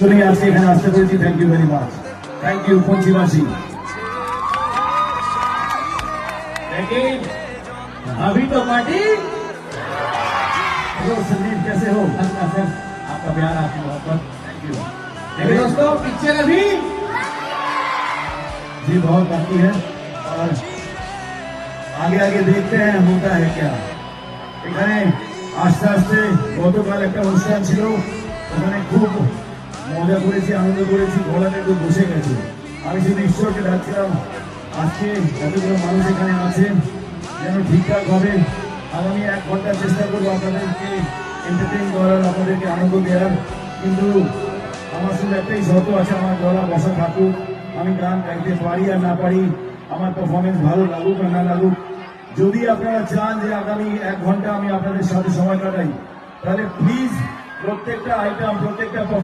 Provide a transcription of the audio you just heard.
শুনে আজকে এখানে আসতে পেরেছি। Thank you very much. Thank you পঞ্চীবাসী। लेकिन अभी तो पार्टी हेलो संदीप, कैसे हो? सर आपका प्यार आपकी मोहब्बत थैंक यू। लेकिन दोस्तों पिक्चर अभी जी बहुत बाकी है और आगे आगे देखते हैं होता है क्या। এখানে আস্তে আস্তে গতকাল একটা অনুষ্ঠান ছিল, ওখানে খুব মজা করেছি, আনন্দ করেছি, গলাটা একটু বসে গেছে। আমি শুধু ঈশ্বরকে ডাকছিলাম আজকে যতগুলো মানুষ এখানে আছে যেন ঠিকঠাক ভাবে আগামী 1 ঘন্টা চেষ্টা করবো আপনাদেরকে এন্টারটেইন করার, আপনাদেরকে আনন্দ দেওয়ার। কিন্তু আমার শুধু একটাই শর্ত আছে, আমার গলা বসা থাকুক, আমি গান গাইতে পারি আর না পারি, আমার পারফরমেন্স ভালো লাগুক আর না লাগুক। যদি আপনারা চান যে আগামী 1 ঘন্টা আমি আপনাদের সাথে সময় কাটাই, তাহলে প্লিজ প্রত্যেকটা আইটেম, প্রত্যেকটা